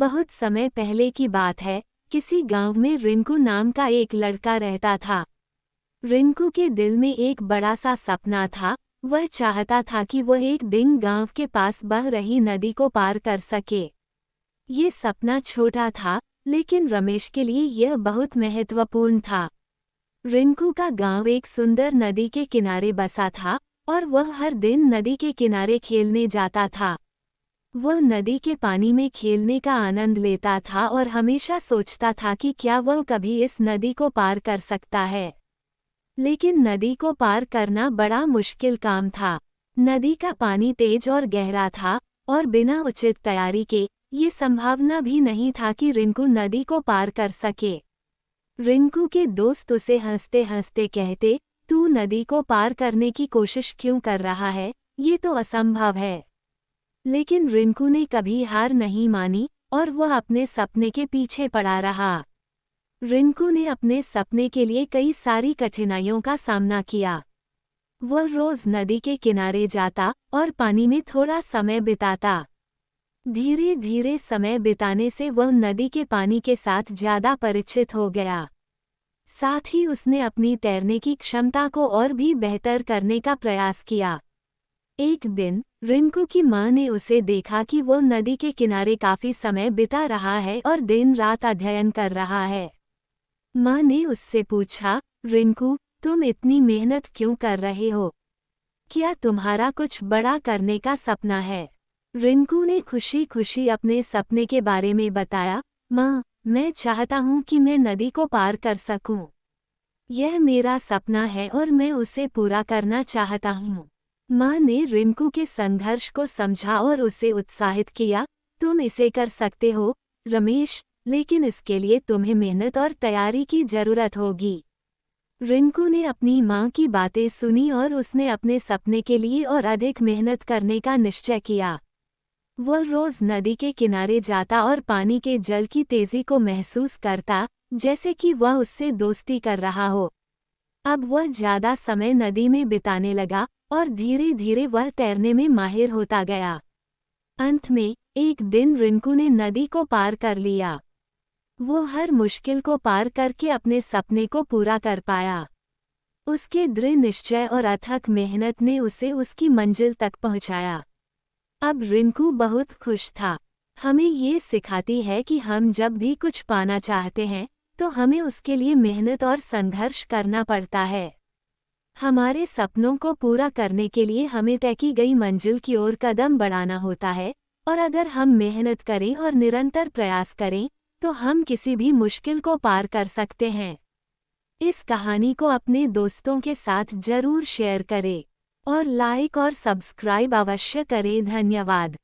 बहुत समय पहले की बात है। किसी गांव में रिंकू नाम का एक लड़का रहता था। रिंकू के दिल में एक बड़ा सा सपना था। वह चाहता था कि वह एक दिन गांव के पास बह रही नदी को पार कर सके। ये सपना छोटा था, लेकिन रमेश के लिए यह बहुत महत्वपूर्ण था। रिंकू का गांव एक सुंदर नदी के किनारे बसा था और वह हर दिन नदी के किनारे खेलने जाता था। वह नदी के पानी में खेलने का आनंद लेता था और हमेशा सोचता था कि क्या वह कभी इस नदी को पार कर सकता है। लेकिन नदी को पार करना बड़ा मुश्किल काम था। नदी का पानी तेज और गहरा था और बिना उचित तैयारी के ये संभावना भी नहीं था कि रिंकू नदी को पार कर सके। रिंकू के दोस्त उसे हंसते हंसते कहते, तू नदी को पार करने की कोशिश क्यों कर रहा है, ये तो असंभव है। लेकिन रिंकू ने कभी हार नहीं मानी और वह अपने सपने के पीछे पड़ा रहा। रिंकू ने अपने सपने के लिए कई सारी कठिनाइयों का सामना किया। वह रोज नदी के किनारे जाता और पानी में थोड़ा समय बिताता। धीरे धीरे समय बिताने से वह नदी के पानी के साथ ज्यादा परिचित हो गया। साथ ही उसने अपनी तैरने की क्षमता को और भी बेहतर करने का प्रयास किया। एक दिन रिंकू की माँ ने उसे देखा कि वो नदी के किनारे काफी समय बिता रहा है और दिन रात अध्ययन कर रहा है। माँ ने उससे पूछा, रिंकू, तुम इतनी मेहनत क्यों कर रहे हो? क्या तुम्हारा कुछ बड़ा करने का सपना है? रिंकू ने खुशी खुशी अपने सपने के बारे में बताया, माँ, मैं चाहता हूँ कि मैं नदी को पार कर सकूँ। यह मेरा सपना है और मैं उसे पूरा करना चाहता हूँ। माँ ने रिंकू के संघर्ष को समझा और उसे उत्साहित किया, तुम इसे कर सकते हो, रमेश, लेकिन इसके लिए तुम्हें मेहनत और तैयारी की जरूरत होगी। रिंकू ने अपनी माँ की बातें सुनी और उसने अपने सपने के लिए और अधिक मेहनत करने का निश्चय किया। वह रोज नदी के किनारे जाता और पानी के जल की तेजी को महसूस करता, जैसे कि वह उससे दोस्ती कर रहा हो। अब वह ज्यादा समय नदी में बिताने लगा और धीरे धीरे वह तैरने में माहिर होता गया। अंत में एक दिन रिंकू ने नदी को पार कर लिया। वो हर मुश्किल को पार करके अपने सपने को पूरा कर पाया। उसके दृढ़ निश्चय और अथक मेहनत ने उसे उसकी मंजिल तक पहुंचाया। अब रिंकू बहुत खुश था। हमें ये सिखाती है कि हम जब भी कुछ पाना चाहते हैं तो हमें उसके लिए मेहनत और संघर्ष करना पड़ता है। हमारे सपनों को पूरा करने के लिए हमें तय की गई मंजिल की ओर कदम बढ़ाना होता है, और अगर हम मेहनत करें और निरंतर प्रयास करें तो हम किसी भी मुश्किल को पार कर सकते हैं। इस कहानी को अपने दोस्तों के साथ जरूर शेयर करें और लाइक और सब्सक्राइब अवश्य करें। धन्यवाद।